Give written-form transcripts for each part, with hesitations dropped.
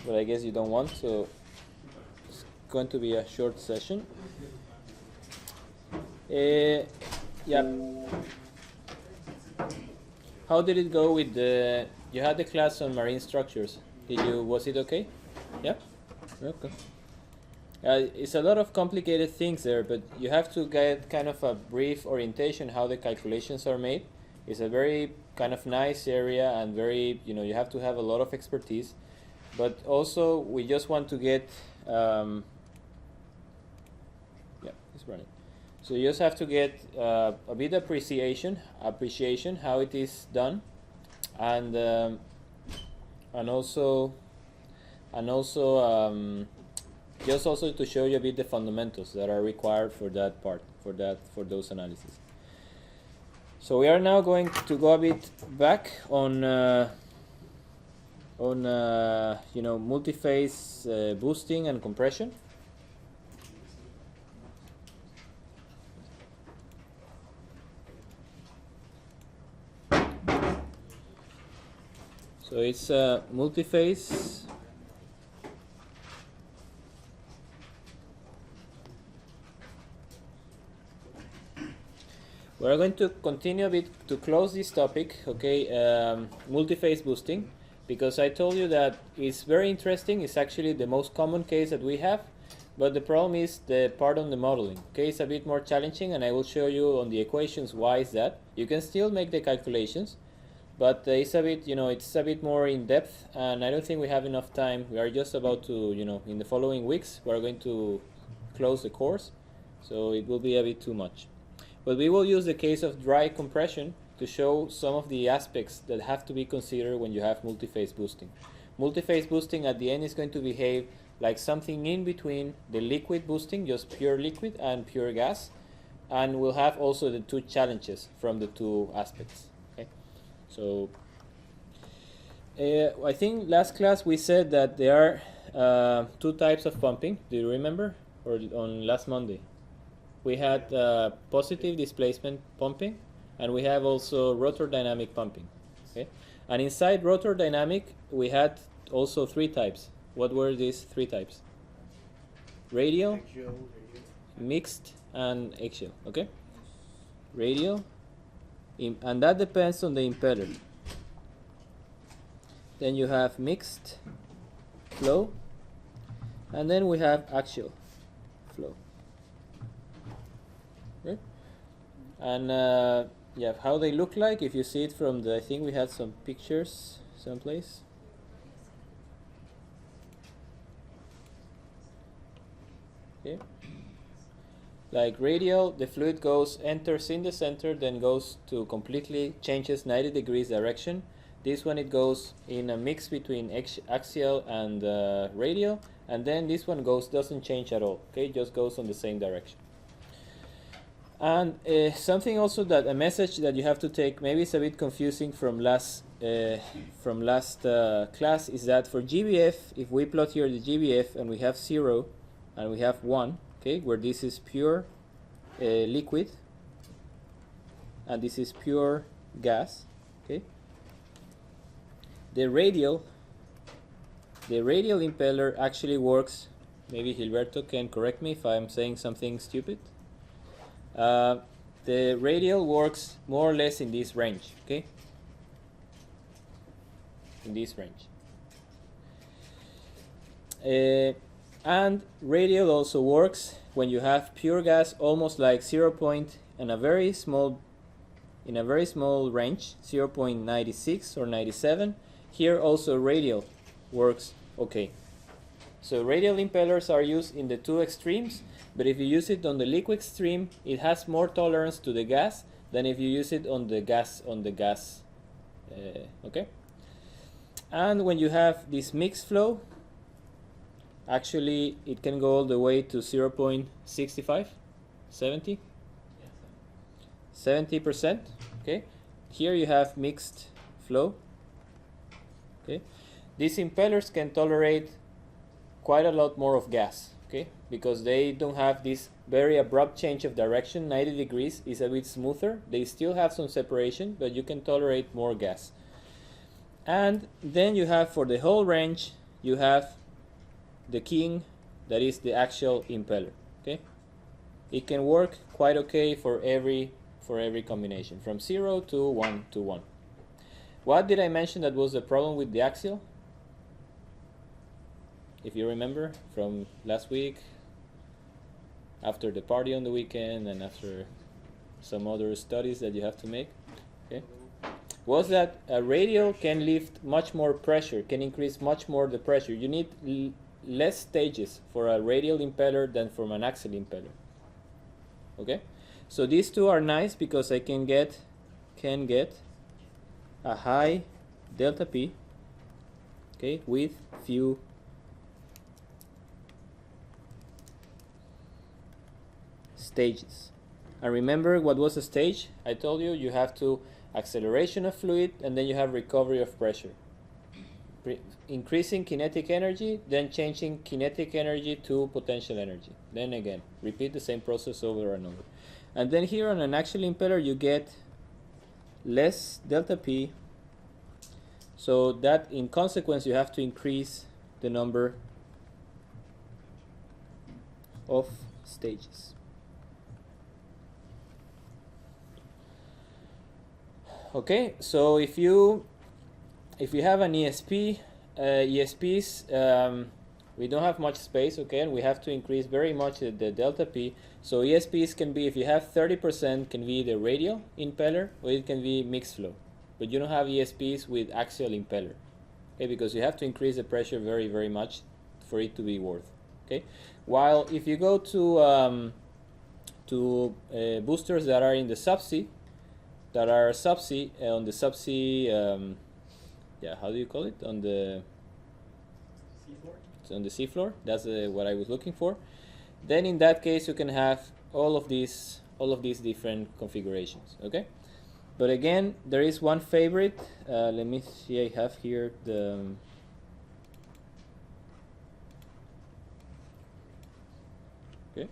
but I guess you don't want, so it's going to be a short session. Yeah. How did it go with the? You had the class on marine structures. Was it okay? Yeah. Okay. It's a lot of complicated things there, but you have to get kind of a brief orientation how the calculations are made. It's a very kind of nice area and very, you have to have a lot of expertise. But also, we just want to get, yeah, it's running. So you just have to get a bit appreciation how it is done, and also just also to show you a bit the fundamentals that are required for that part, for those analyses. So we are now going to go a bit back on multiphase boosting and compression. So it's multiphase. We're going to continue a bit to close this topic, okay, multiphase boosting, because I told you that it's very interesting. It's actually the most common case that we have, but the problem is the part on the modeling. Okay, it's a bit more challenging, and I will show you on the equations why is that. You can still make the calculations, but it's a bit, it's a bit more in depth, and I don't think we have enough time. We are just about to, in the following weeks, we are going to close the course, so it will be a bit too much. But we will use the case of dry compression to show some of the aspects that have to be considered when you have multiphase boosting. Multiphase boosting at the end is going to behave like something in between the liquid boosting, just pure liquid, and pure gas, and we'll have also the two challenges from the two aspects. Okay, so I think last class we said that there are two types of pumping. Do you remember? Or on last Monday? We had positive displacement pumping, and we have also rotor dynamic pumping. Okay, and inside rotor dynamic we had also three types. What were these three types? Radial, mixed, and axial. Okay, radial, and that depends on the impeller. Then you have mixed flow, and then we have axial flow. Okay. And yeah, how they look like, if you see it from the, I think we had some pictures someplace. Okay. Like radial, the fluid enters in the center, then goes to completely changes 90 degrees direction. This one it goes in a mix between axial and radial, and then this one doesn't change at all. Okay, just goes on the same direction. And something also a message that you have to take, maybe it's a bit confusing from last class, is that for GBF, if we plot here the GBF and we have 0 and we have 1, okay, where this is pure liquid and this is pure gas, okay, the radial impeller actually works. Maybe Gilberto can correct me if I'm saying something stupid. The radial works more or less in this range, okay? In this range. And radial also works when you have pure gas, almost like 0. In a very small range, 0.96 or 97. Here also radial works okay. So radial impellers are used in the two extremes, but if you use it on the liquid stream, it has more tolerance to the gas than if you use it on the gas. Okay. And when you have this mixed flow, actually it can go all the way to 0.65, 70, 70%. Okay. Here you have mixed flow. Okay. These impellers can tolerate quite a lot more of gas, okay, because they don't have this very abrupt change of direction. 90 degrees is a bit smoother. They still have some separation, but you can tolerate more gas. And then you have, for the whole range, you have the king, that is the axial impeller. Okay, it can work quite okay for every combination, from 0 to 1 to 1. What did I mention that was the problem with the axial? If you remember from last week, after the party on the weekend and after some other studies that you have to make, okay, was that a radial can lift much more pressure, can increase much more the pressure. You need less stages for a radial impeller than from an axial impeller. Okay, so these two are nice because I can get a high delta P, okay, with few stages. And remember what was a stage? I told you you have to acceleration of fluid and then you have recovery of pressure. Increasing kinetic energy, then changing kinetic energy to potential energy. Then again, repeat the same process over and over. And then here on an axial impeller you get less delta P, so that in consequence you have to increase the number of stages. Okay, so if you have an ESP, ESPs, we don't have much space, okay, and we have to increase very much the delta P. So ESPs can be, if you have 30%, can be the radial impeller, or it can be mixed flow. But you don't have ESPs with axial impeller, okay, because you have to increase the pressure very, very much for it to be worth, okay. While if you go to boosters that are in the subsea, on the subsea, yeah, how do you call it? On the seafloor. It's on the seafloor. That's what I was looking for. Then in that case, you can have all of these different configurations. Okay, but again, there is one favorite. Let me see. I have here the. Okay.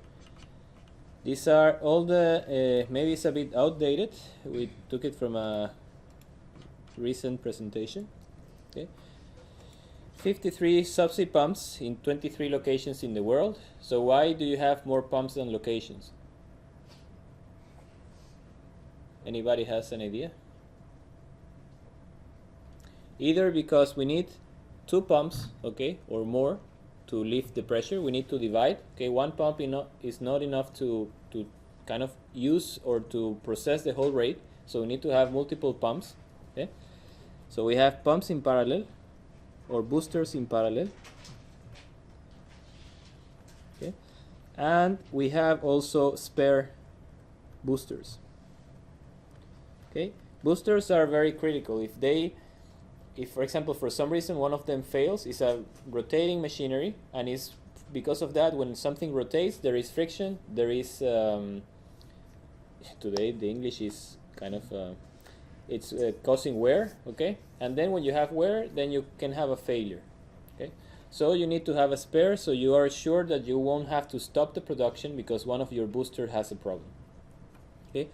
These are all the, maybe it's a bit outdated. We took it from a recent presentation. Okay. 53 subsea pumps in 23 locations in the world. So why do you have more pumps than locations? Anybody has an idea? Either because we need 2 pumps, okay, or more, to lift the pressure. We need to divide. Okay, one pump is not enough to kind of use or to process the whole rate. So we need to have multiple pumps. Okay, so we have pumps in parallel or boosters in parallel. Okay, and we have also spare boosters. Okay, boosters are very critical. If for example, for some reason one of them fails, it's a rotating machinery, and is because of that, when something rotates, there is friction, there is today the English is kind of it's causing wear, okay, and then when you have wear, then you can have a failure. Okay, so you need to have a spare, so you are sure that you won't have to stop the production because one of your booster has a problem. Okay,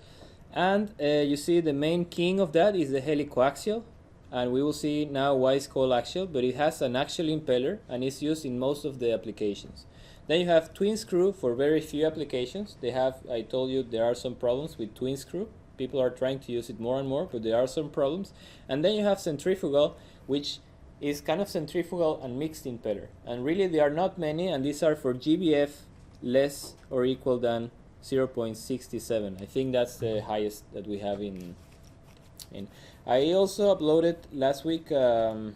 and you see the main king of that is the helicoaxial. And we will see now why it's called axial, but it has an axial impeller and is used in most of the applications. Then you have twin screw for very few applications. I told you there are some problems with twin screw. People are trying to use it more and more, but there are some problems. And then you have centrifugal, which is kind of centrifugal and mixed impeller. And really there are not many, and these are for GBF less or equal than 0.67. I think that's the highest that we have in. I also uploaded last week a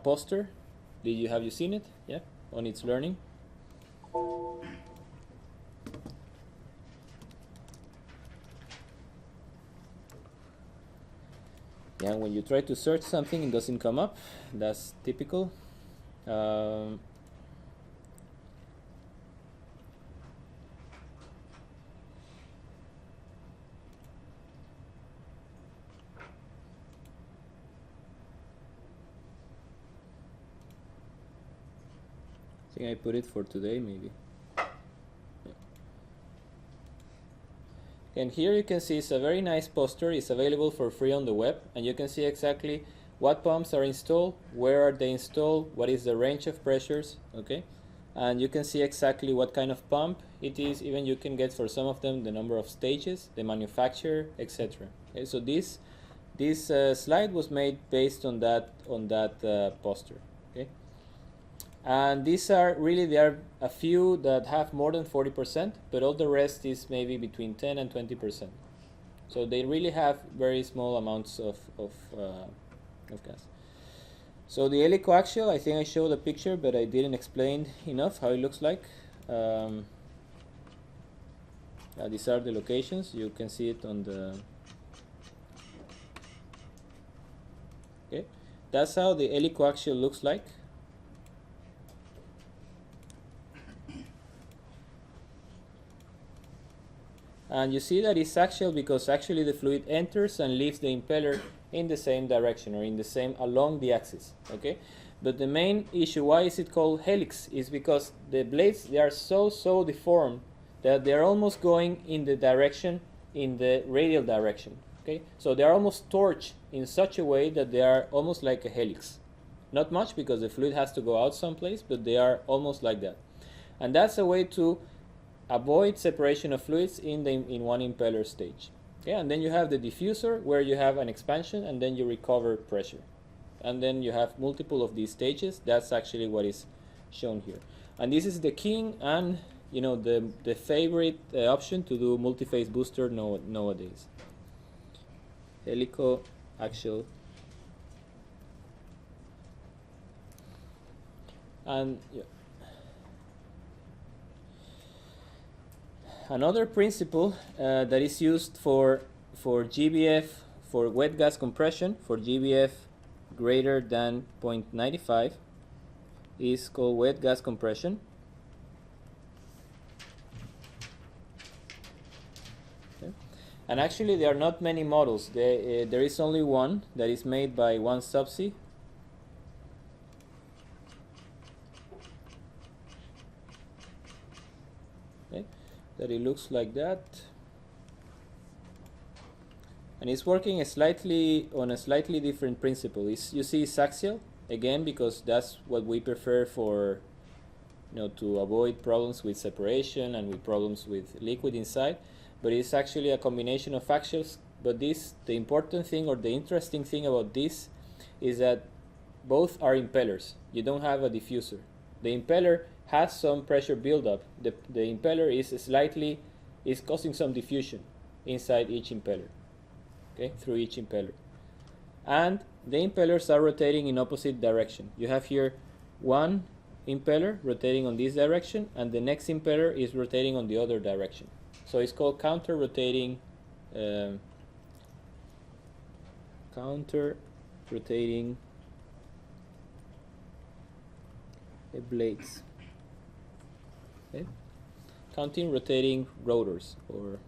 poster. Have you seen it? Yeah, on its learning. Yeah, when you try to search something, it doesn't come up. That's typical. I think I put it for today, maybe. Yeah. And here you can see it's a very nice poster. It's available for free on the web, and you can see exactly what pumps are installed, where are they installed, what is the range of pressures, okay? And you can see exactly what kind of pump it is. Even you can get for some of them the number of stages, the manufacturer, etc. Okay, so this slide was made based on that poster. Okay, and these are really, there are a few that have more than 40%, but all the rest is maybe between 10 and 20%. So they really have very small amounts of gas. So the helicoaxial, I think I showed a picture, but I didn't explain enough how it looks like. These are the locations. You can see it on the... Okay, that's how the helicoaxial looks like. And you see that it's axial because actually the fluid enters and leaves the impeller in the same direction, or in the same, along the axis. Okay, but the main issue, why is it called helix, is because the blades, they are so deformed that they are almost going in the direction, in the radial direction. Okay, so they are almost torched in such a way that they are almost like a helix. Not much, because the fluid has to go out someplace, but they are almost like that. And that's a way to avoid separation of fluids in one impeller stage. Okay, and then you have the diffuser, where you have an expansion and then you recover pressure, and then you have multiple of these stages. That's actually what is shown here, and this is the king and the favorite option to do multiphase booster nowadays. Helicoaxial. And yeah. Another principle that is used for GBF, for wet gas compression, for GBF greater than 0.95, is called wet gas compression. Okay. And actually there are not many models. There is only one that is made by One Subsea. That it looks like that, and it's working on a slightly different principle. You see it's axial, again, because that's what we prefer for to avoid problems with separation and with problems with liquid inside, but it's actually a combination of axials. But the important thing, or the interesting thing about this, is that both are impellers. You don't have a diffuser. The impeller has some pressure buildup. The impeller is causing some diffusion inside each impeller, okay, through each impeller. And the impellers are rotating in opposite direction. You have here one impeller rotating on this direction, and the next impeller is rotating on the other direction. So it's called counter-rotating blades. Okay. Counting rotating rotors, or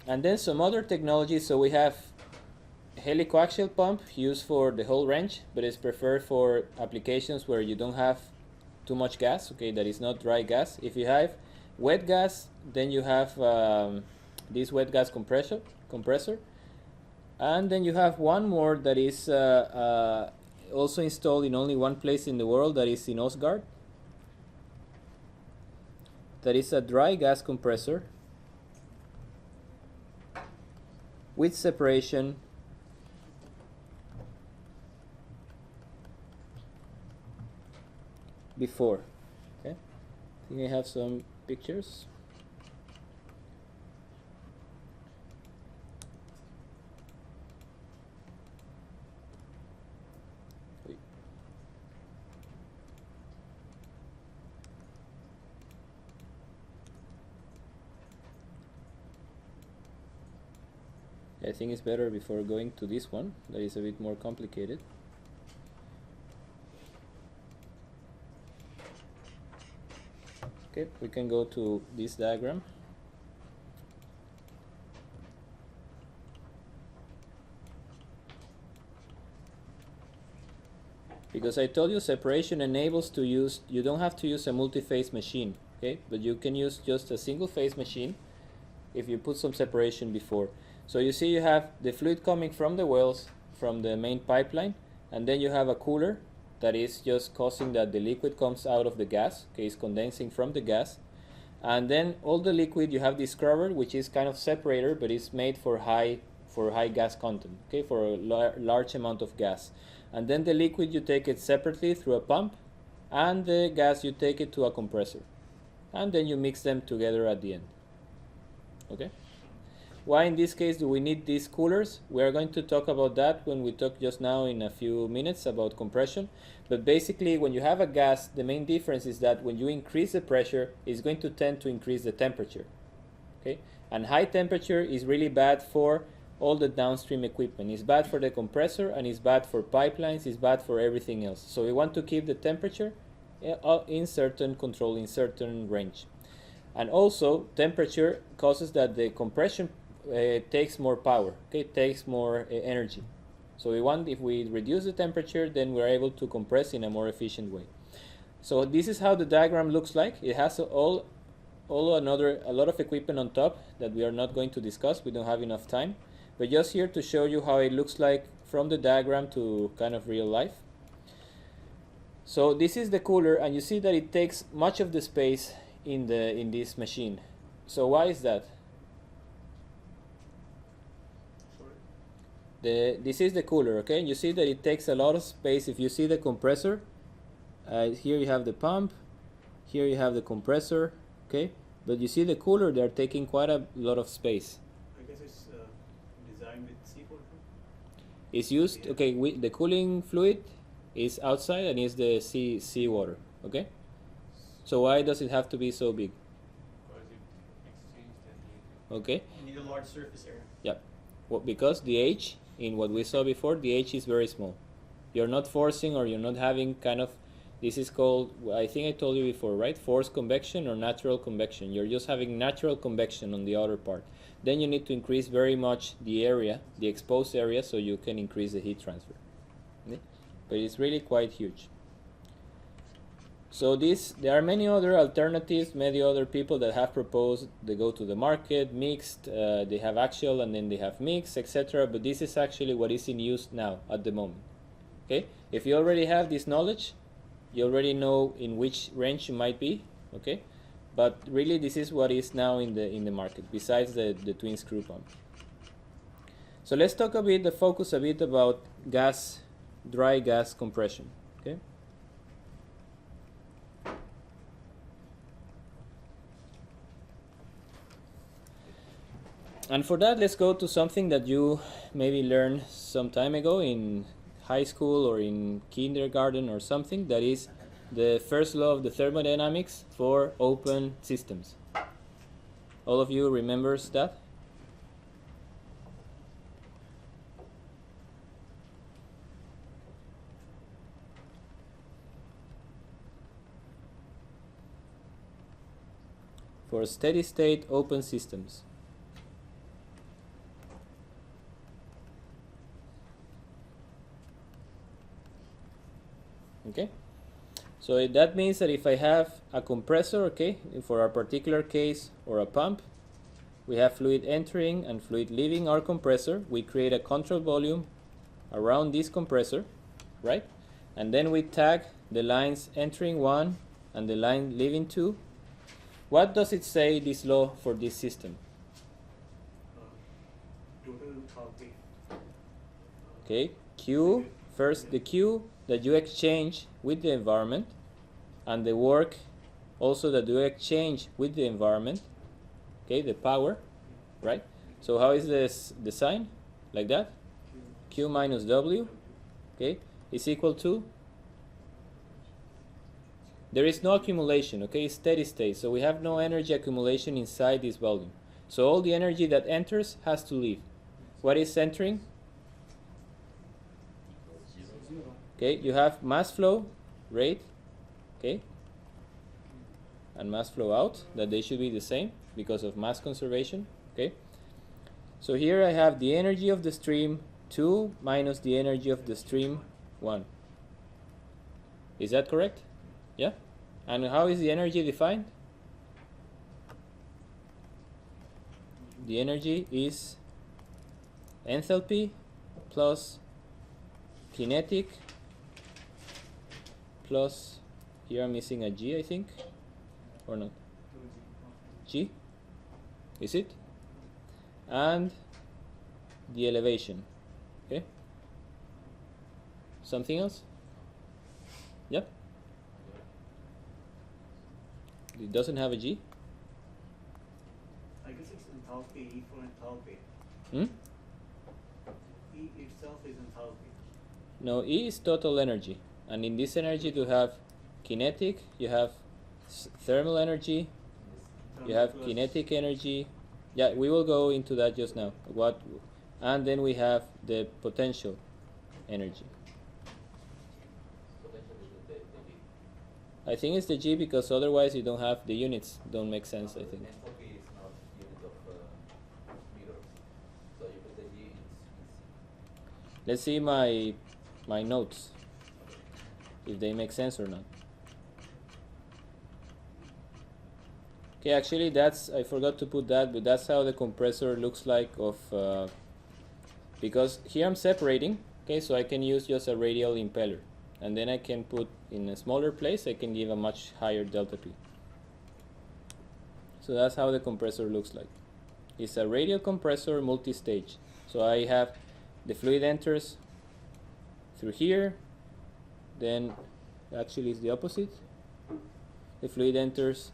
and then some other technologies. So we have helicoaxial pump used for the whole range, but it's preferred for applications where you don't have too much gas, okay, that is not dry gas. If you have wet gas, then you have this wet gas compressor. And then you have one more that is also installed in only one place in the world, that is in Osgard. That is a dry gas compressor with separation before. Okay, I think I have some pictures. I think it's better before going to this one that is a bit more complicated. Okay, we can go to this diagram. Because I told you separation enables to use, you don't have to use a multi-phase machine. okay? But you can use just a single phase machine if you put some separation before. So you see you have the fluid coming from the wells, from the main pipeline, and then you have a cooler that is just causing that the liquid comes out of the gas, okay, it's condensing from the gas. And then all the liquid, you have this scrubber, which is kind of separator, but it's made for high gas content, okay, for a large amount of gas. And then the liquid, you take it separately through a pump, and the gas, you take it to a compressor. And then you mix them together at the end, okay? Why in this case do we need these coolers? We are going to talk about that when we talk just now in a few minutes about compression. But basically, when you have a gas, the main difference is that when you increase the pressure, it's going to tend to increase the temperature, okay? And high temperature is really bad for all the downstream equipment. It's bad for the compressor, and it's bad for pipelines, it's bad for everything else. So we want to keep the temperature in certain control, in certain range. And also, temperature causes that the compression takes more power, okay, takes more energy. So we want, if we reduce the temperature, then we're able to compress in a more efficient way. So this is how the diagram looks like. It has a lot of equipment on top that we are not going to discuss. We don't have enough time. But just here to show you how it looks like from the diagram to kind of real life. So this is the cooler, and you see that it takes much of the space in this machine. So why is that? This is the cooler, okay? You see that it takes a lot of space. If you see the compressor, here you have the pump, here you have the compressor, okay? But you see the cooler, they're taking quite a lot of space. I guess it's designed with seawater. It's used, okay, the cooling fluid is outside and is the seawater, okay? So why does it have to be so big? Because it exchanges that. Okay. You need a large surface area. Yeah. Well, because the H, in what we saw before, the H is very small. You're not forcing, or you're not having kind of, this is called, I think I told you before, right? Forced convection or natural convection. You're just having natural convection on the outer part. Then you need to increase very much the area, the exposed area, so you can increase the heat transfer. Okay? But it's really quite huge. So there are many other alternatives, many other people that have proposed they go to the market, mixed, they have axial and then they have mixed, etc. But this is actually what is in use now at the moment. Okay, if you already have this knowledge, you already know in which range you might be. Okay, but really this is what is now in the market, besides the twin screw pump. So let's talk a bit, focus a bit about dry gas compression. Okay. And for that, let's go to something that you maybe learned some time ago in high school or in kindergarten or something, that is the first law of the thermodynamics for open systems. All of you remembers that? For steady state open systems. Okay, so that means that if I have a compressor, okay, for our particular case, or a pump, we have fluid entering and fluid leaving our compressor. We create a control volume around this compressor, right? And then we tag the lines entering 1 and the line leaving 2. What does it say, this law, for this system? Total enthalpy. Okay, Q, first the Q that you exchange with the environment, and the work also that you exchange with the environment, okay, the power, right? So how is this the sign? Like that? Q minus W, okay, is equal to, there is no accumulation, okay, it's steady state, so we have no energy accumulation inside this volume. So all the energy that enters has to leave. What is entering? Okay, you have mass flow rate, okay, and mass flow out, that they should be the same because of mass conservation, okay. So here I have the energy of the stream 2 minus the energy of the stream 1. Is that correct? Yeah? And how is the energy defined? the energy is enthalpy plus kinetic plus, here I'm missing a G, I think, or not? G? Is it? And the elevation. Okay? Something else? Yep. It doesn't have a G? I guess it's enthalpy, E for enthalpy. Hmm? E itself is enthalpy. No, E is total energy. And in this energy you have kinetic, you have thermal energy, you have Plus kinetic energy. Yeah, we will go into that just now. And then we have the potential energy. I think it's the G because otherwise you don't have the units. Don't make sense, I think. Enthalpy is not unit of meters, so you put the G in. Let's see my notes, if they make sense or not. Okay, actually I forgot to put that, but that's how the compressor looks like because here I'm separating, okay, so I can use just a radial impeller, and then I can put in a smaller place, I can give a much higher delta P. So that's how the compressor looks like. It's a radial compressor multi-stage. So I have the fluid enters through here, then actually it's the opposite. The fluid enters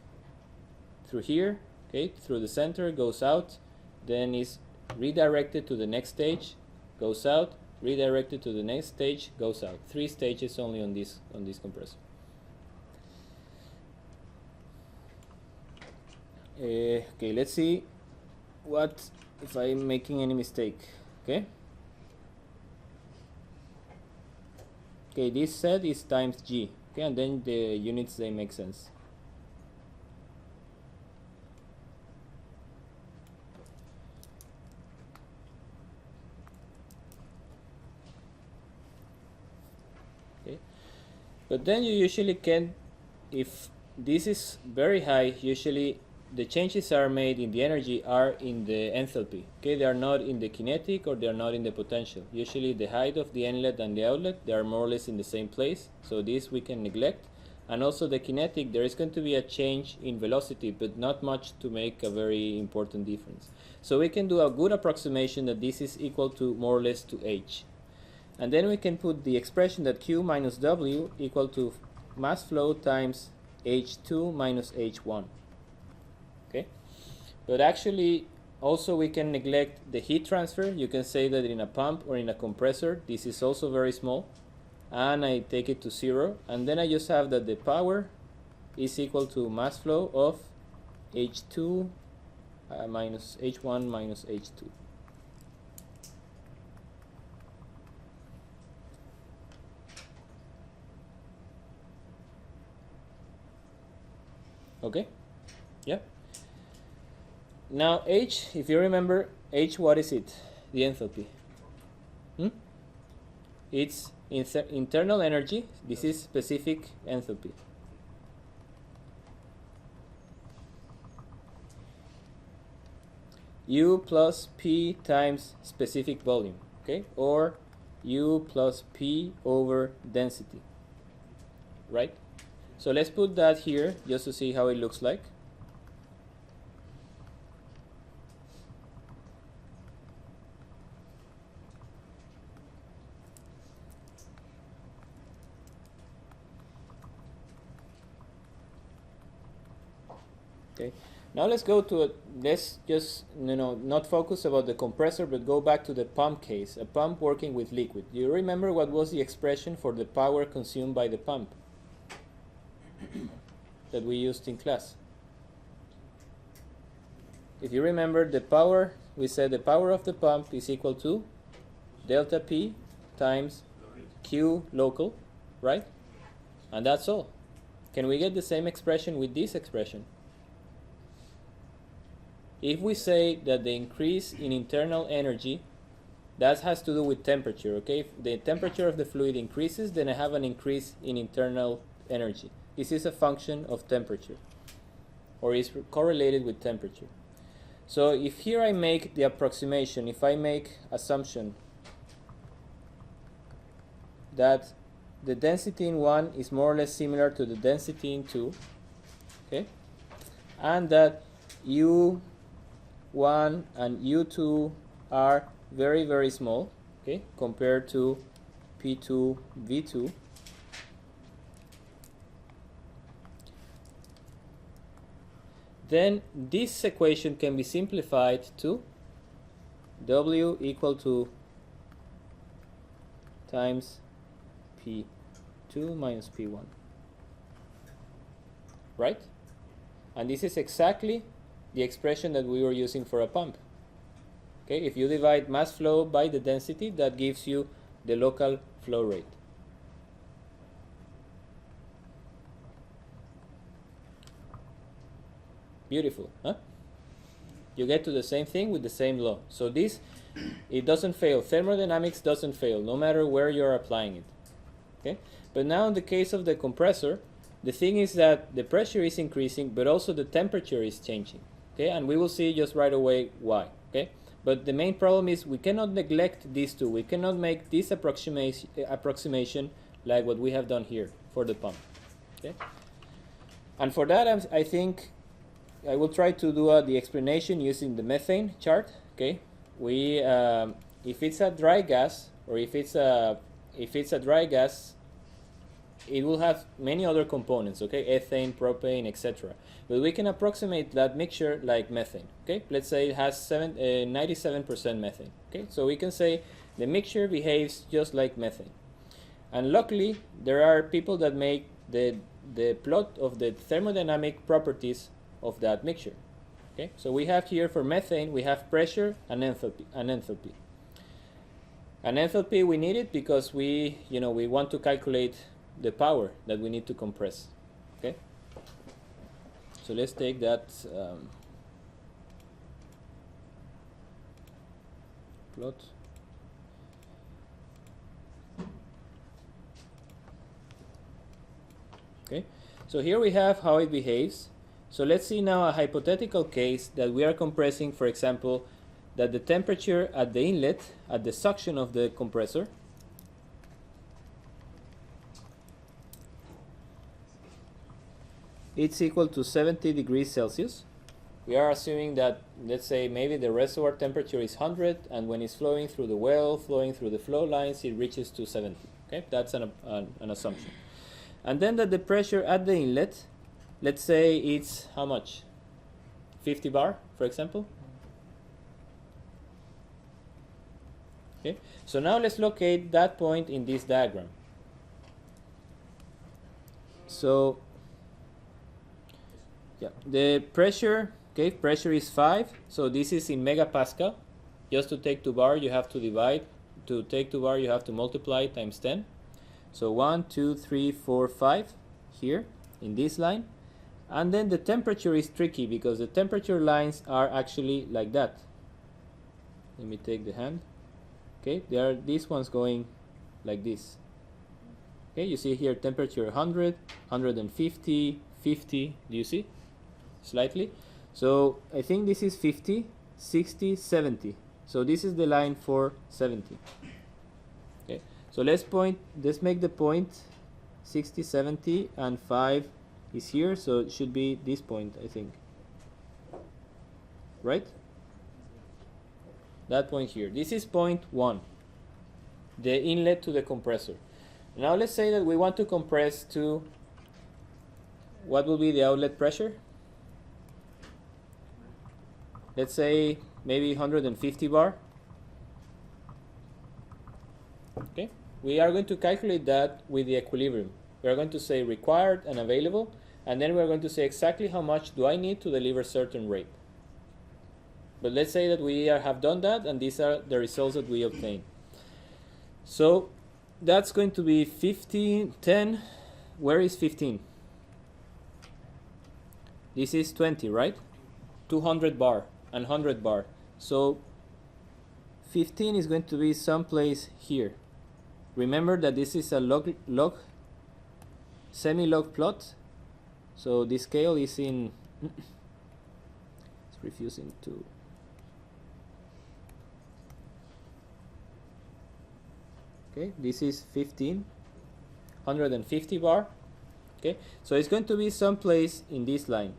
through here, okay, through the center, goes out, then is redirected to the next stage, goes out, redirected to the next stage, goes out. 3 stages only on this compressor. Okay, let's see what if I'm making any mistake. Okay. Okay, this set is times G. Okay, and then the units, they make sense. Okay, but then you usually can, if this is very high, usually the changes are made in the energy are in the enthalpy. Okay, they are not in the kinetic or they are not in the potential. Usually the height of the inlet and the outlet, they are more or less in the same place. So this we can neglect. And also the kinetic, there is going to be a change in velocity, but not much to make a very important difference. So we can do a good approximation that this is equal to more or less to H. And then we can put the expression that Q minus W equal to mass flow times H2 minus H1. Okay, but actually also we can neglect the heat transfer. You can say that in a pump or in a compressor this is also very small, and I take it to 0, and then I just have that the power is equal to mass flow of H2 minus H1 minus H2. Okay, yeah. Now H, if you remember, H, what is it? The enthalpy. It's internal energy. This is specific enthalpy. U plus P times specific volume, okay? Or U plus P over density, right? So let's put that here just to see how it looks like. Okay. Now let's go to let's just not focus about the compressor, but go back to the pump case, a pump working with liquid. Do you remember what was the expression for the power consumed by the pump that we used in class? If you remember the power, we said the power of the pump is equal to delta P times Q local, right? And that's all. Can we get the same expression with this expression? If we say that the increase in internal energy, that has to do with temperature, okay? If the temperature of the fluid increases, then I have an increase in internal energy. This is a function of temperature, or is correlated with temperature. So if here I make the approximation, if I make assumption that the density in 1 is more or less similar to the density in 2, okay, and that U1 and U2 are very, very small, okay, compared to P2, V2, then this equation can be simplified to W equal to times P2 minus P1, right? And this is exactly the expression that we were using for a pump. Okay, if you divide mass flow by the density, that gives you the local flow rate. Beautiful, huh? You get to the same thing with the same law. So this, it doesn't fail. Thermodynamics doesn't fail, no matter where you're applying it. Okay? But now in the case of the compressor, the thing is that the pressure is increasing, but also the temperature is changing. Okay? And we will see just right away why. Okay? But the main problem is we cannot neglect these two. We cannot make this approximation like what we have done here for the pump. Okay? And for that, I think I will try to do the explanation using the methane chart. Okay, we if it's a dry gas, or if it's a dry gas, it will have many other components. Okay, ethane, propane, etc. But we can approximate that mixture like methane. Okay, let's say it has 97% methane. Okay, so we can say the mixture behaves just like methane. And luckily, there are people that make the plot of the thermodynamic properties of that mixture. Okay, so we have here for methane, we have pressure and enthalpy. And enthalpy we need it because we want to calculate the power that we need to compress. Okay, so let's take that plot. Okay, so here we have how it behaves. So let's see now a hypothetical case that we are compressing, for example, that the temperature at the inlet, at the suction of the compressor, it's equal to 70 degrees Celsius. We are assuming that, let's say, maybe the reservoir temperature is 100, and when it's flowing through the well, flowing through the flow lines, it reaches to 70. Okay, that's an assumption. And then that the pressure at the inlet, let's say it's how much? 50 bar, for example. Okay, so now let's locate that point in this diagram. So, yeah, the pressure, okay, pressure is 5. So this is in megapascal. Just to take 2 bar, you have to divide. To take 2 bar, you have to multiply times 10. So 1, 2, 3, 4, 5 here in this line. And then the temperature is tricky because the temperature lines are actually like that. Let me take the hand. Okay, there are these ones going like this. Okay, you see here temperature 100, 150, 50. Do you see? Slightly. So I think this is 50, 60, 70. So this is the line for 70. Okay, so let's make the point 60, 70, and 5 is here, so it should be this point, I think. Right? That point here. This is point 1, the inlet to the compressor. Now let's say that we want to compress to, what will be the outlet pressure? Let's say maybe 150 bar. Okay, we are going to calculate that with the equilibrium. We are going to say required and available, and then we are going to say exactly how much do I need to deliver certain rate. But let's say that we have done that, and these are the results that we obtain. So that's going to be 15, 10. Where is 15? This is 20, right? 200 bar and 100 bar. So 15 is going to be someplace here. Remember that this is a semi-log plot. So this scale is in it's refusing to Okay, this is 150 bar. Okay, so it's going to be someplace in this line.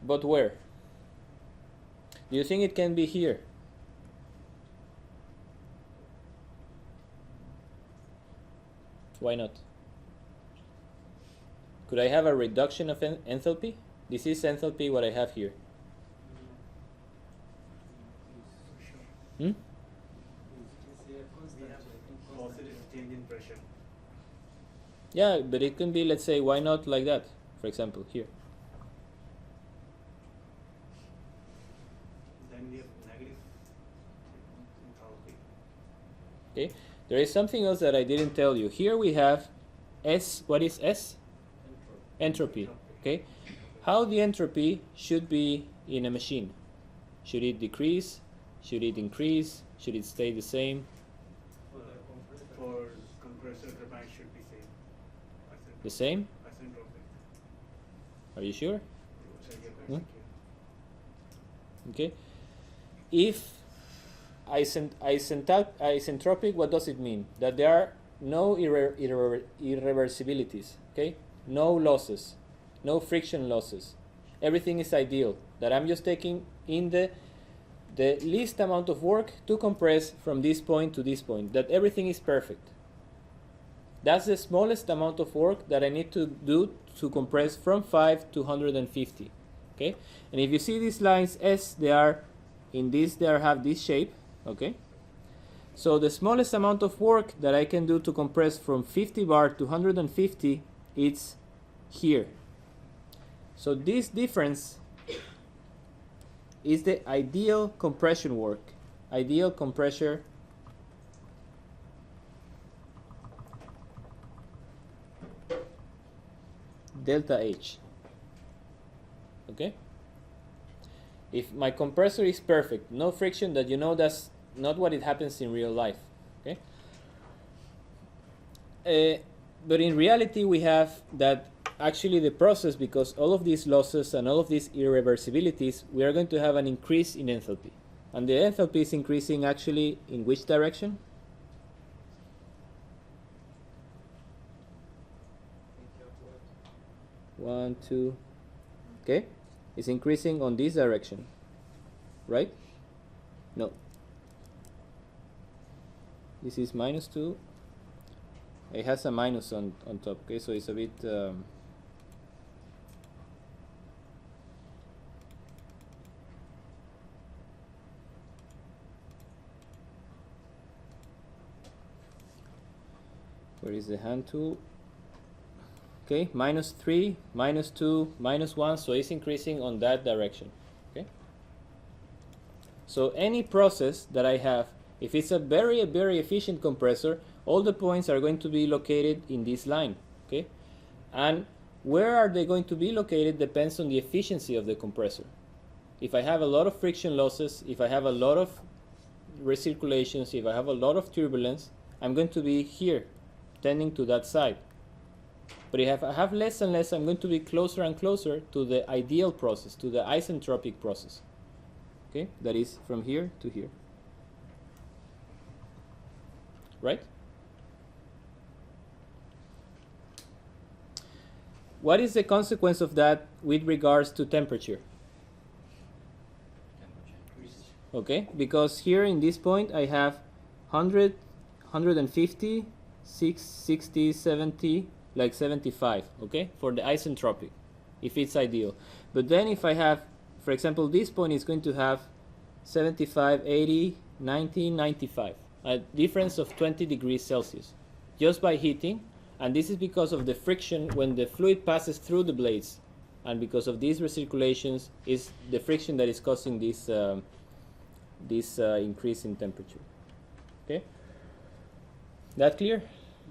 But where? Do you think it can be here? Why not? Could I have a reduction of enthalpy? This is enthalpy, what I have here. Hmm? Positive change in pressure. Yeah, but it can be, let's say, why not like that? For example, here. Then we have negative enthalpy. Okay. There is something else that I didn't tell you. Here we have S. What is S? Entropy. Okay. How the entropy should be in a machine? Should it decrease? Should it increase? Should it stay the same? For compressor turbine should be same. The same? Isentropic. Are you sure? So you Hmm? have Okay. If isentropic, what does it mean? That there are no irreversibilities. Okay. No losses, no friction losses. Everything is ideal. That I'm just taking in the least amount of work to compress from this point to this point. That everything is perfect. That's the smallest amount of work that I need to do to compress from 5 to 150. Okay, and if you see these lines S, they are in this. They have this shape. Okay, so the smallest amount of work that I can do to compress from 50 bar to 150, it's here. So this difference is the ideal compression work, ideal compressor delta H. Okay, if my compressor is perfect, no friction, that you know that's not what it happens in real life. Okay, but in reality we have that actually the process, because all of these losses and all of these irreversibilities, we are going to have an increase in enthalpy. And the enthalpy is increasing actually in which direction? One, two. Okay, it's increasing on this direction, right? No. This is -2. It has a minus on top. Okay, so it's a bit. Where is the hand tool? Okay, -3, -2, -1, so it's increasing on that direction. Okay, so any process that I have, if it's a very efficient compressor, all the points are going to be located in this line. Okay, and where are they going to be located depends on the efficiency of the compressor. If I have a lot of friction losses, if I have a lot of recirculations, if I have a lot of turbulence, I'm going to be here, tending to that side. But if I have less and less, I'm going to be closer and closer to the ideal process, to the isentropic process. Okay, that is from here to here. Right? What is the consequence of that with regards to temperature? Okay, because here in this point I have 100, 150, 60, 70, like 75, okay, for the isentropic, if it's ideal. But then if I have, for example, this point is going to have 75, 80, 90, 95, a difference of 20 degrees Celsius, just by heating, and this is because of the friction when the fluid passes through the blades, and because of these recirculations is the friction that is causing this increase in temperature. Okay, that clear?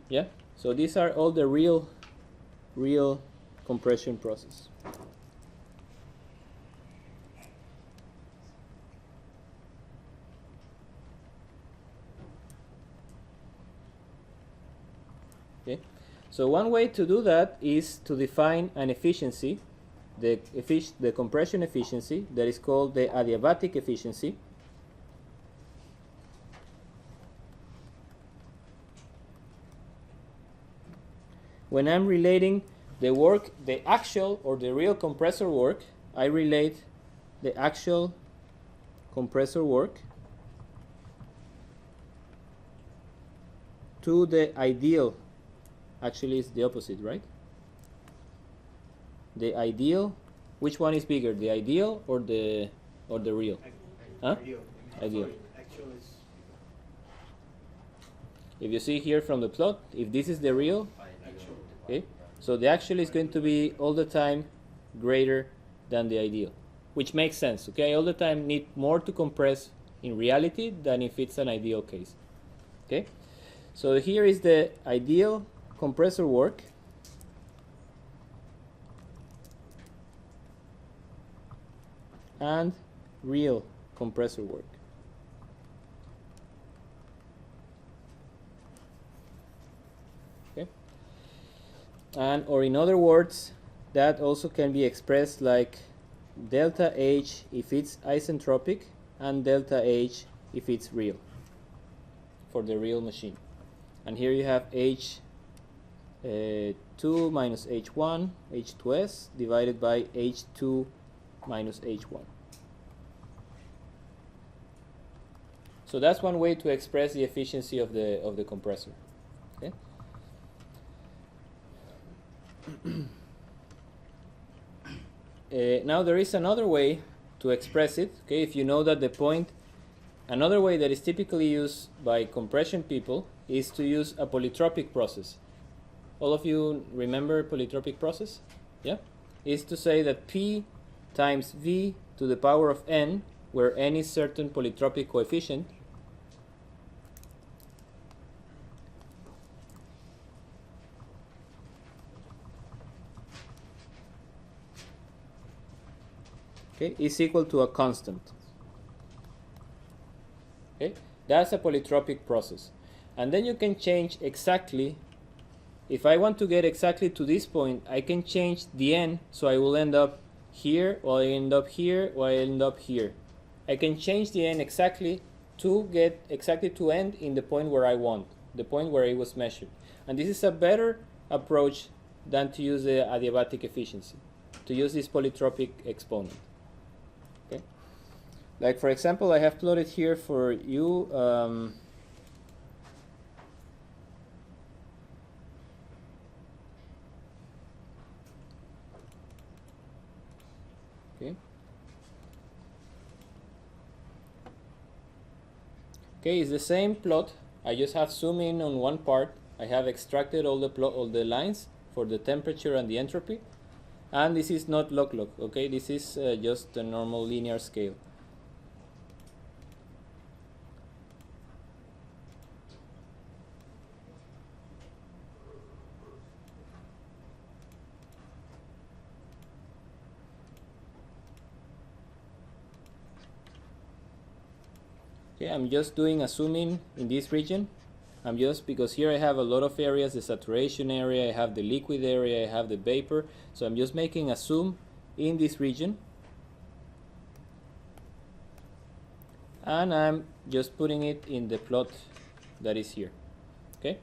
Yeah. So these are all the real compression process. Okay. So one way to do that is to define an efficiency, the compression efficiency, that is called the adiabatic efficiency. when I'm relating the work, the actual or the real compressor work, I relate the actual compressor work to the ideal. Actually, it's the opposite, right? The ideal. Which one is bigger, the ideal or the real? Huh? Ideal. Ideal. Sorry, actual is If you see here from the plot, if this is the real, actual. okay, so the actual is going to be all the time greater than the ideal, which makes sense. Okay, I all the time need more to compress in reality than if it's an ideal case. Okay, so here is the ideal compressor work. And real compressor work. Okay. And or in other words, that also can be expressed like delta H if it's isentropic and delta H if it's real for the real machine. And here you have H 2 minus H1, H2S divided by H2 minus H1. So that's one way to express the efficiency of the compressor. Okay. Now there is another way to express it. Okay, if you know that the point, another way that is typically used by compression people is to use a polytropic process. All of you remember polytropic process? Yeah, is to say that P times V to the power of n, where n is certain polytropic coefficient, okay, is equal to a constant. Okay, that's a polytropic process. And then you can change exactly, if I want to get exactly to this point, I can change the n, so I will end up here, or I end up here, or I end up here. I can change the n exactly to get exactly to end in the point where I want, the point where it was measured. And this is a better approach than to use the adiabatic efficiency, to use this polytropic exponent. Okay, like for example, I have plotted here for you okay. Okay, it's the same plot. I just have zoomed in on one part. I have extracted all the lines for the temperature and the entropy, and this is not log-log. Okay, this is just a normal linear scale. Okay, I'm just doing a zoom in this region. I'm just, because here I have a lot of areas, the saturation area, I have the liquid area, I have the vapor. So I'm just making a zoom in this region. And I'm just putting it in the plot that is here. Okay.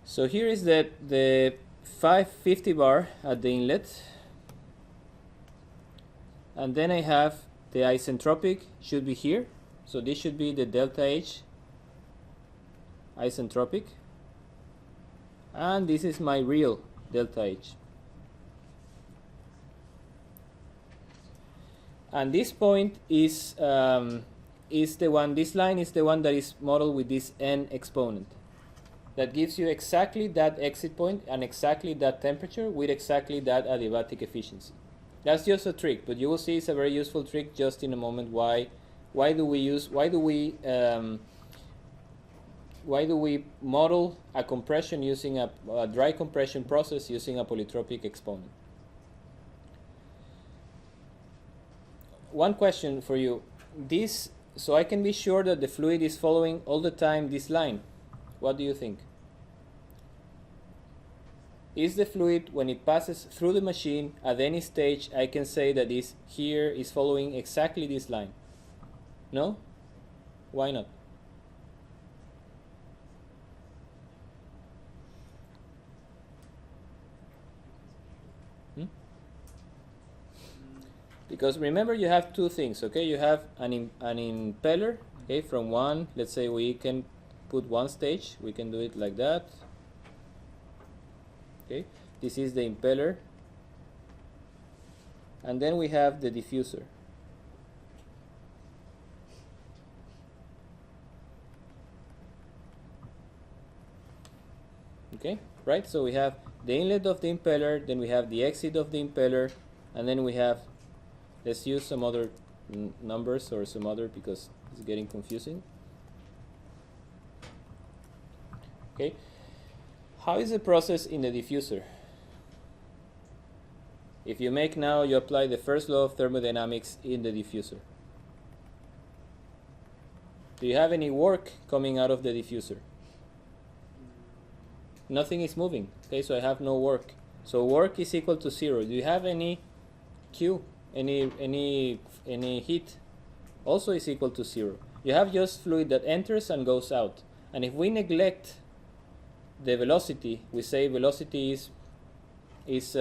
So here is the 550 bar at the inlet. And then I have the isentropic should be here. So this should be the delta H isentropic. And this is my real delta H. And this point is the one, this line is the one that is modeled with this n exponent. That gives you exactly that exit point and exactly that temperature with exactly that adiabatic efficiency. That's just a trick, but you will see it's a very useful trick just in a moment. Why do we model a compression using a dry compression process using a polytropic exponent? One question for you. This, so I can be sure that the fluid is following all the time this line. What do you think? Is the fluid, when it passes through the machine at any stage, I can say that is here is following exactly this line? No? Why not? Because remember, you have two things, okay? You have an impeller, okay, from one, let's say we can put one stage, we can do it like that. Okay, this is the impeller. And then we have the diffuser. Okay, right? So we have the inlet of the impeller, then we have the exit of the impeller, and then we have, let's use some other numbers or some other because it's getting confusing. Okay, how is the process in the diffuser? If you make now, you apply the first law of thermodynamics in the diffuser. Do you have any work coming out of the diffuser? Nothing is moving. Okay, so I have no work. So work is equal to 0. Do you have any Q? Any heat? Also is equal to 0. You have just fluid that enters and goes out. And if we neglect the velocity, we say velocity is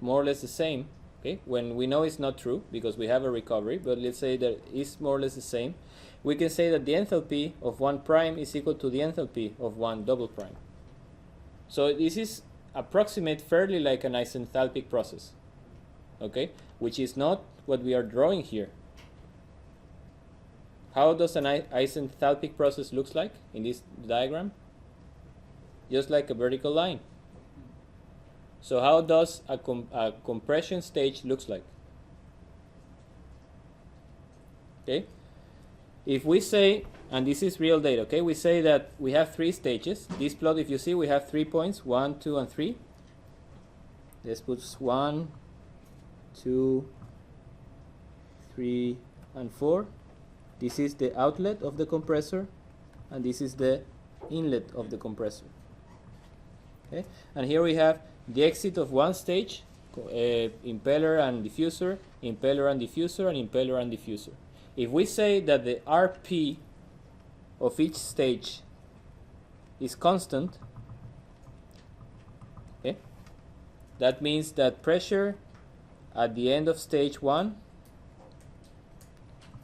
more or less the same. Okay, when we know it's not true because we have a recovery, but let's say that it's more or less the same. We can say that the enthalpy of 1 prime is equal to the enthalpy of 1 double prime. So this is approximate fairly like an isenthalpic process, okay, which is not what we are drawing here. How does an isenthalpic process looks like in this diagram? Just like a vertical line. So how does a compression stage looks like? Okay, if we say, and this is real data, okay, we say that we have 3 stages. This plot, if you see, we have 3 points, 1, 2, and 3. Let's put 1, 2, 3, and 4. This is the outlet of the compressor, and this is the inlet of the compressor. Okay, and here we have the exit of one stage, impeller and diffuser, impeller and diffuser, and impeller and diffuser. If we say that the RP of each stage is constant, okay, that means that pressure at the end of stage 1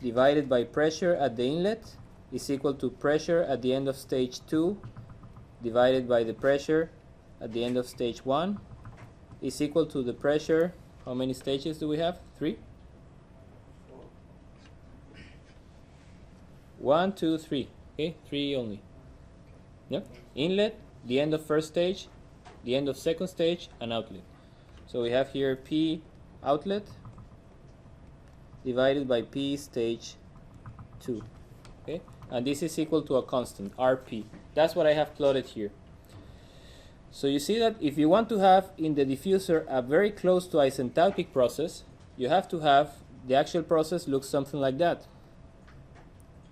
divided by pressure at the inlet is equal to pressure at the end of stage 2 divided by the pressure at the end of stage 1 is equal to the pressure. How many stages do we have? 3? 1, 2, 3. Okay, 3 only. Yep. Inlet, the end of first stage, the end of second stage, and outlet. So we have here P outlet divided by P stage 2. Okay, and this is equal to a constant, RP. That's what I have plotted here. So you see that if you want to have in the diffuser a very close to isenthalpic process, you have to have the actual process looks something like that.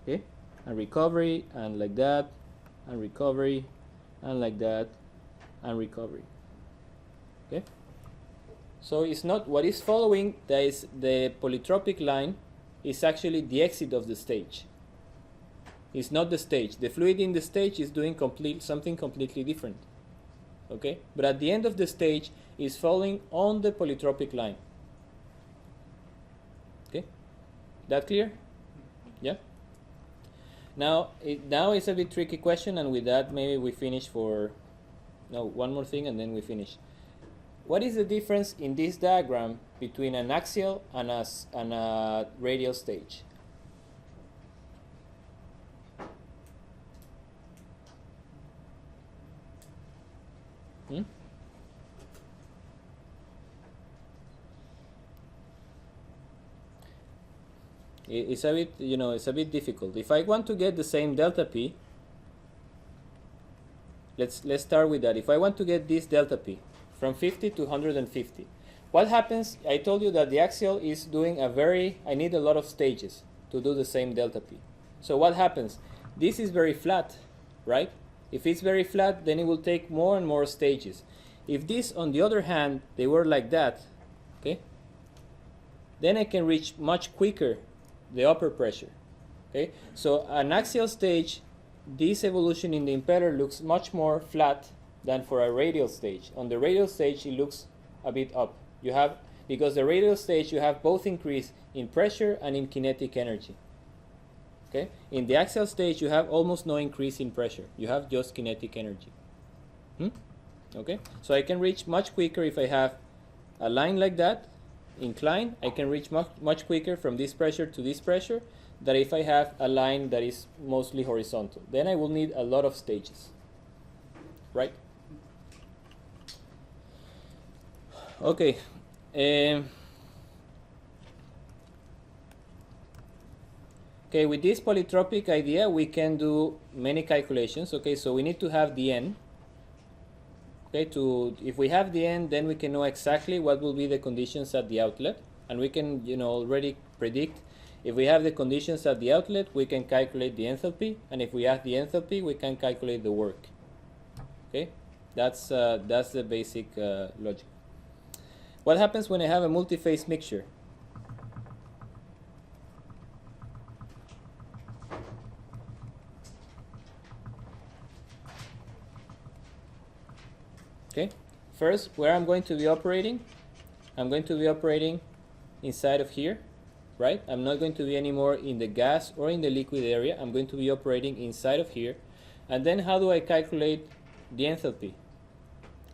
Okay, and recovery, and like that, and recovery, and like that, and recovery. Okay, so it's not what is following. That is the polytropic line is actually the exit of the stage. It's not the stage. The fluid in the stage is doing something completely different. Okay, but at the end of the stage is following on the polytropic line. Okay, that clear? Yeah. Now it's a bit tricky question, and with that maybe we finish for one more thing and then we finish. What is the difference in this diagram between an axial and a radial stage? It's a bit, it's a bit difficult. If I want to get the same delta P, let's start with that. If I want to get this delta P from 50 to 150, what happens? I told you that the axial is doing I need a lot of stages to do the same delta P. So what happens? This is very flat, right? If it's very flat, then it will take more and more stages. If this, on the other hand, they were like that, okay, then I can reach much quicker the upper pressure. Okay, so an axial stage, this evolution in the impeller looks much more flat than for a radial stage. On the radial stage, it looks a bit up. You have, because the radial stage, you have both increase in pressure and in kinetic energy. Okay? In the axial stage, you have almost no increase in pressure. You have just kinetic energy. Okay? So I can reach much quicker if I have a line like that, inclined. I can reach much quicker from this pressure to this pressure than if I have a line that is mostly horizontal. Then I will need a lot of stages. Right? Okay. Okay, with this polytropic idea, we can do many calculations. Okay, so we need to have the n. Okay, if we have the n, then we can know exactly what will be the conditions at the outlet, and we can, already predict. If we have the conditions at the outlet, we can calculate the enthalpy, and if we have the enthalpy, we can calculate the work. Okay, that's the basic logic. What happens when I have a multiphase mixture? Okay, first, where I'm going to be operating, I'm going to be operating inside of here, right? I'm not going to be anymore in the gas or in the liquid area. I'm going to be operating inside of here. And then how do I calculate the enthalpy?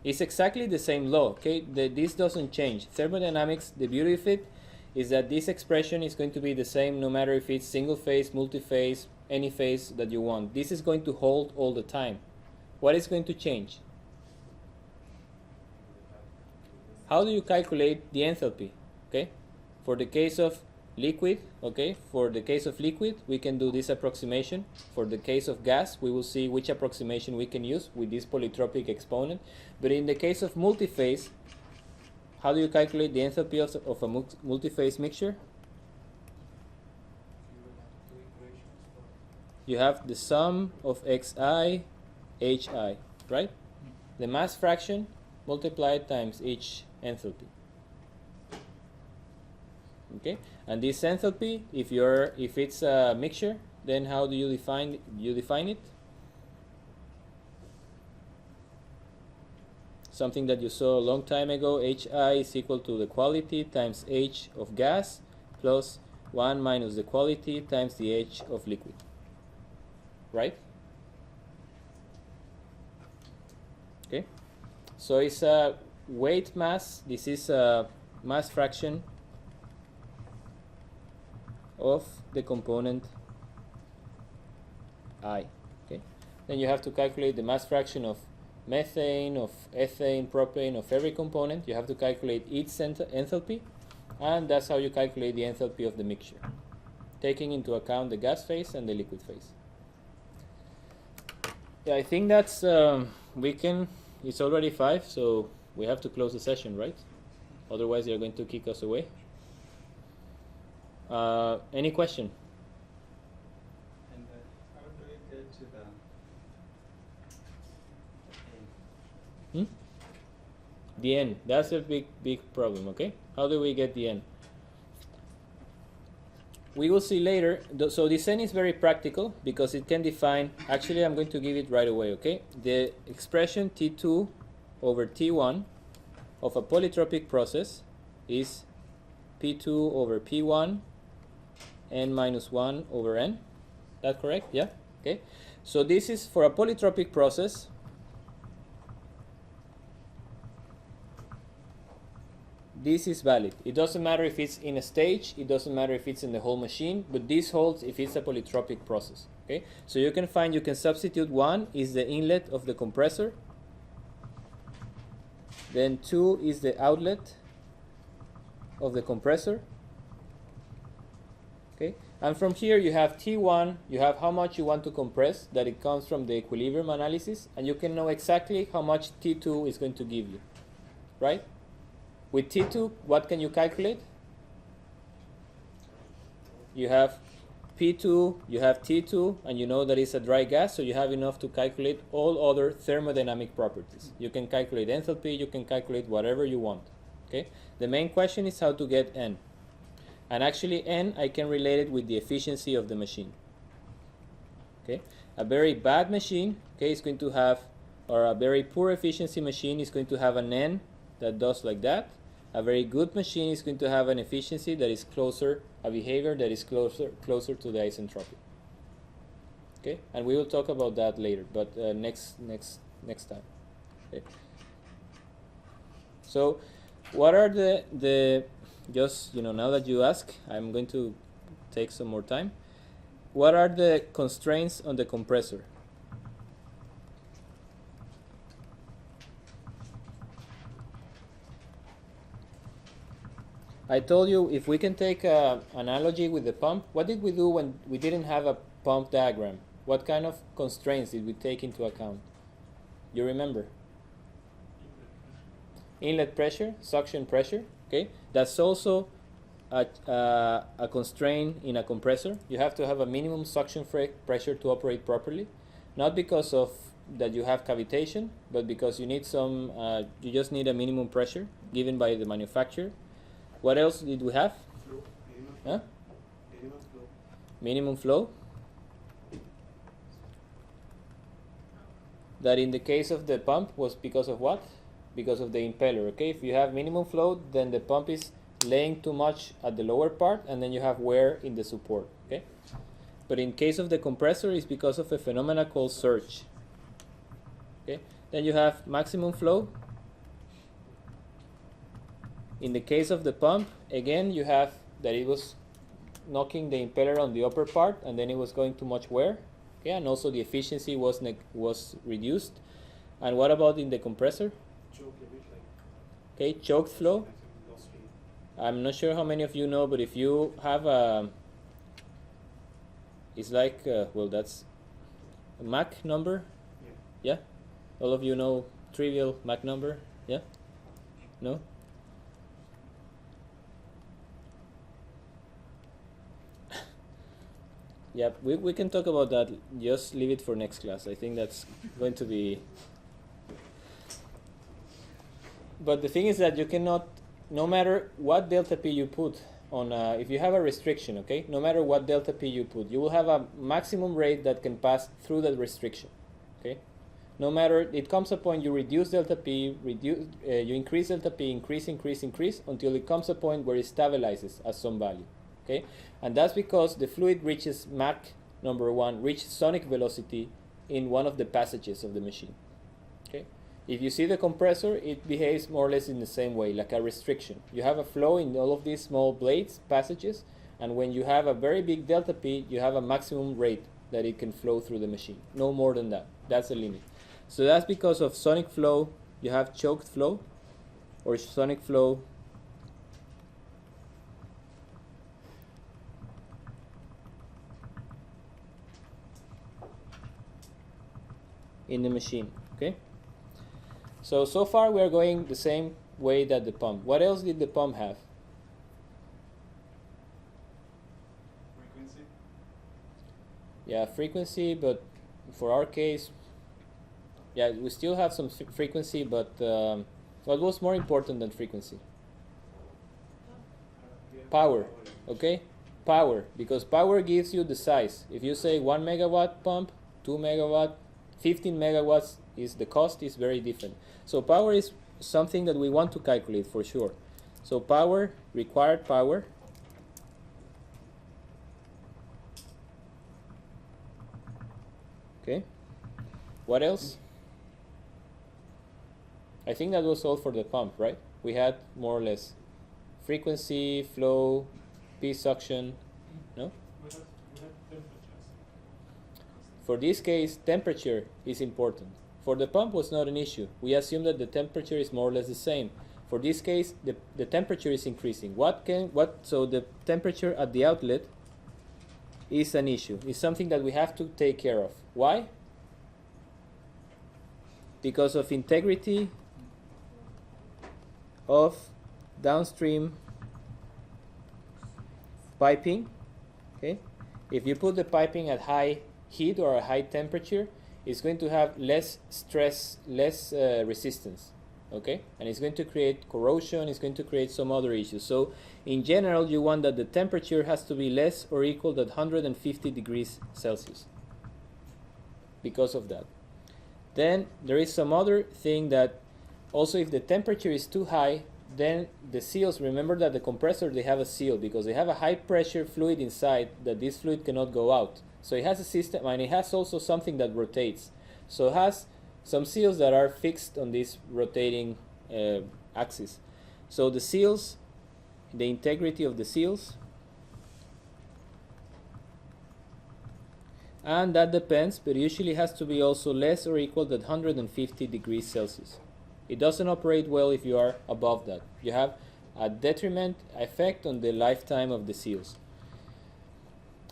It's exactly the same law, okay? This doesn't change. Thermodynamics, the beauty of it is that this expression is going to be the same no matter if it's single phase, multi-phase, any phase that you want. This is going to hold all the time. What is going to change? How do you calculate the enthalpy? Okay, for the case of liquid, we can do this approximation. For the case of gas, we will see which approximation we can use with this polytropic exponent. But in the case of multiphase, how do you calculate the enthalpy of a multiphase mixture? You have the sum of xi, hi, right? The mass fraction multiplied times each enthalpy. Okay, and this enthalpy, if it's a mixture, then how do you define it? Something that you saw a long time ago. Hi is equal to the quality times H of gas plus 1 minus the quality times the H of liquid. Right? Okay, so it's a weight mass. This is a mass fraction of the component I. Okay, then you have to calculate the mass fraction of methane, of ethane, propane, of every component. You have to calculate each enthalpy, and that's how you calculate the enthalpy of the mixture, taking into account the gas phase and the liquid phase. Yeah, I think that's it's already 5, so we have to close the session, right? Otherwise, they're going to kick us away. Any question? And how do we get to the N? The N. That's a big problem, okay? How do we get the N? We will see later. So this N is very practical because it can define, actually I'm going to give it right away, okay? The expression T2 over T1 of a polytropic process is P2 over P1 n minus 1 over n. That correct? Yeah? Okay. So this is for a polytropic process. This is valid. It doesn't matter if it's in a stage, it doesn't matter if it's in the whole machine, but this holds if it's a polytropic process. Okay? So you can substitute 1 is the inlet of the compressor. Then 2 is the outlet of the compressor. Okay? And from here you have T1, you have how much you want to compress, that it comes from the equilibrium analysis, and you can know exactly how much T2 is going to give you. Right? With T2, what can you calculate? You have P2, you have T2, and you know that it's a dry gas, so you have enough to calculate all other thermodynamic properties. You can calculate enthalpy, you can calculate whatever you want. Okay? The main question is how to get N. And actually N, I can relate it with the efficiency of the machine. Okay? A very bad machine, okay, is going to have, or a very poor efficiency machine is going to have an N that does like that. A very good machine is going to have an efficiency that is closer, a behavior that is closer to the isentropy. Okay, and we will talk about that later, but next time. Okay. So, what are the just now that you ask, I'm going to take some more time. What are the constraints on the compressor? I told you if we can take an analogy with the pump, what did we do when we didn't have a pump diagram? What kind of constraints did we take into account? You remember? Inlet pressure, suction pressure. Okay, that's also a constraint in a compressor. You have to have a minimum suction pressure to operate properly, not because of that you have cavitation, but because you need some. You just need a minimum pressure given by the manufacturer. What else did we have? Flow. Huh? Minimum flow. Minimum flow. That in the case of the pump was because of what? Because of the impeller. Okay, if you have minimum flow, then the pump is laying too much at the lower part, and then you have wear in the support. Okay, but in case of the compressor, it's because of a phenomena called surge. Okay, then you have maximum flow. In the case of the pump, again, you have that it was knocking the impeller on the upper part, and then it was going too much wear. Okay, and also the efficiency was reduced. And what about in the compressor? Choke a bit like. Okay, choked flow. Like some lost speed. I'm not sure how many of you know, but if you have a, it's like well, that's a Mach number. Yeah. Yeah, all of you know trivial Mach number. Yeah, no. Yeah, we can talk about that. Just leave it for next class. I think that's going to be. But the thing is that you cannot, no matter what delta P you put on, if you have a restriction, okay, no matter what delta P you put, you will have a maximum rate that can pass through that restriction, okay. No matter, it comes a point you reduce delta P, you increase delta P, increase until it comes a point where it stabilizes at some value. Okay, and that's because the fluid reaches Mach number 1, reaches sonic velocity in one of the passages of the machine. Okay, if you see the compressor, it behaves more or less in the same way, like a restriction. You have a flow in all of these small blades, passages, and when you have a very big delta P, you have a maximum rate that it can flow through the machine. No more than that. That's the limit. So that's because of sonic flow, you have choked flow, or sonic flow in the machine. Okay, so far we are going the same way that the pump. What else did the pump have? Frequency. Yeah, frequency, but for our case, yeah, we still have some frequency, but what was more important than frequency? Power. Okay, power, because power gives you the size. If you say 1 megawatt pump, 2 megawatt, 15 megawatts, is the cost is very different. So power is something that we want to calculate for sure. So power, required power, okay. What else? I think that was all for the pump, right? We had more or less frequency, flow, P suction, no? We have temperatures. For this case, temperature is important. For the pump was not an issue. We assume that the temperature is more or less the same. For this case, the temperature is increasing. So the temperature at the outlet is an issue. It's something that we have to take care of. Why? Because of integrity of downstream piping. Okay? If you put the piping at high heat or a high temperature, it's going to have less stress, less resistance, okay, and it's going to create corrosion, it's going to create some other issues. So in general, you want that the temperature has to be less or equal to 150 degrees Celsius because of that. Then there is some other thing that also, if the temperature is too high, then the seals, remember that the compressor, they have a seal because they have a high pressure fluid inside that this fluid cannot go out. So it has a system, and it has also something that rotates. So it has some seals that are fixed on this rotating axis. So the seals, the integrity of the seals, and that depends, but usually has to be also less or equal to 150 degrees Celsius. It doesn't operate well if you are above that. You have a detriment effect on the lifetime of the seals.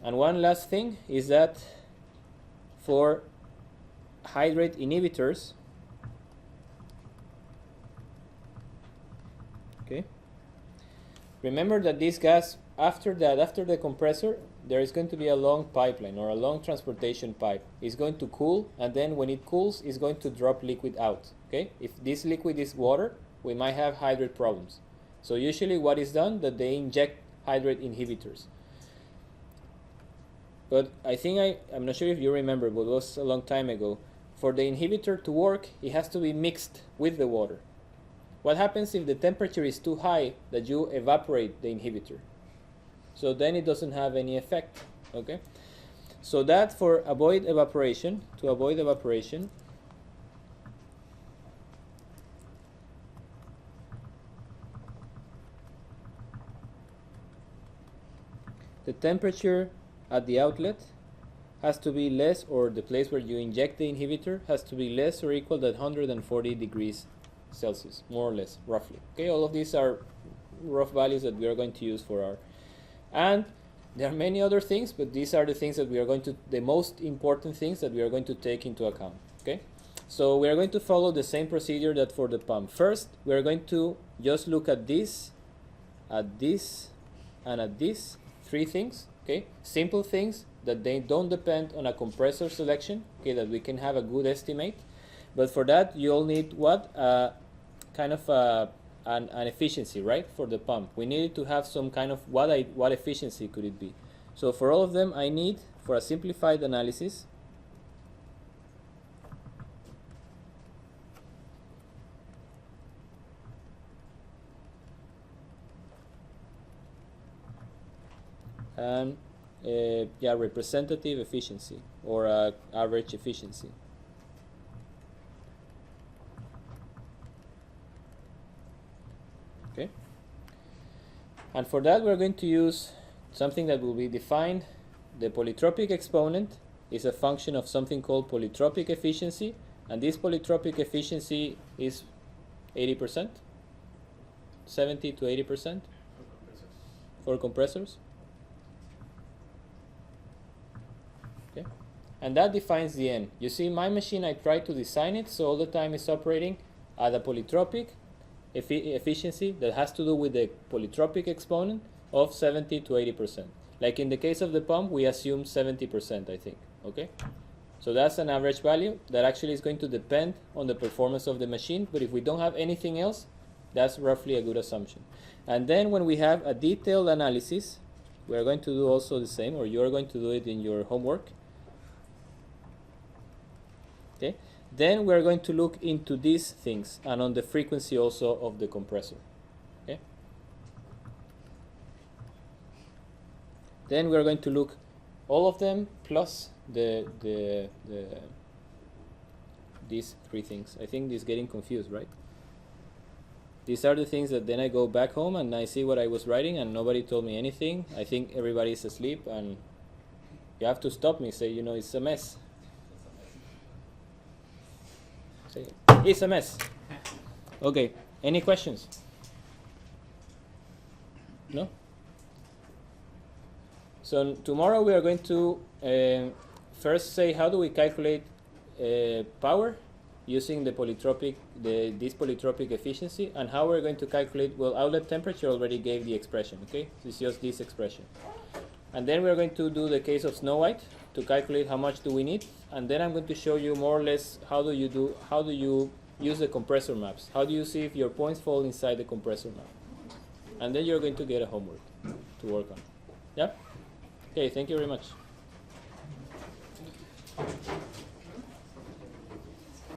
And one last thing is that for hydrate inhibitors, okay, remember that this gas, after the compressor, there is going to be a long pipeline or a long transportation pipe. It's going to cool, and then when it cools, it's going to drop liquid out. Okay, if this liquid is water, we might have hydrate problems. So usually what is done, that they inject hydrate inhibitors. But I think I'm not sure if you remember, but it was a long time ago. For the inhibitor to work, it has to be mixed with the water. What happens if the temperature is too high that you evaporate the inhibitor? So then it doesn't have any effect. Okay, so that to avoid evaporation, the temperature at the outlet has to be less, or the place where you inject the inhibitor has to be less or equal to 140 degrees Celsius, more or less, roughly. Okay, all of these are rough values that we are going to use for our. And there are many other things, but these are the things that we are going to, the most important things that we are going to take into account. Okay, so we are going to follow the same procedure that for the pump. First, we are going to just look at this, and at this, three things. Okay, simple things that they don't depend on a compressor selection. Okay, that we can have a good estimate. But for that, you'll need what? Kind of an efficiency, right? For the pump, we needed to have some kind of what efficiency could it be. So for all of them, I need, for a simplified analysis, and representative efficiency or average efficiency. Okay, and for that we're going to use something that will be defined. The polytropic exponent is a function of something called polytropic efficiency, and this polytropic efficiency is 80%, 70 to 80% for compressors. Okay, and that defines the N. You see, my machine, I try to design it so all the time it's operating at a polytropic efficiency that has to do with the polytropic exponent of 70 to 80%. Like in the case of the pump, we assume 70%, I think. Okay, so that's an average value that actually is going to depend on the performance of the machine, but if we don't have anything else, that's roughly a good assumption. And then when we have a detailed analysis, we are going to do also the same, or you are going to do it in your homework. Okay, then we are going to look into these things and on the frequency also of the compressor. Okay, then we are going to look all of them plus these three things. I think this is getting confused, right? These are the things that then I go back home and I see what I was writing and nobody told me anything. I think everybody's asleep and you have to stop me, say, you know, it's a mess. Say, it's a mess. Okay, any questions? No? So tomorrow we are going to first say how do we calculate power using the polytropic, this polytropic efficiency, and how we're going to calculate, well, outlet temperature already gave the expression, okay? So it's just this expression. And then we're going to do the case of Snow White to calculate how much do we need, and then I'm going to show you more or less how do you use the compressor maps. How do you see if your points fall inside the compressor map? And then you're going to get a homework to work on. Yeah? Okay, thank you very much.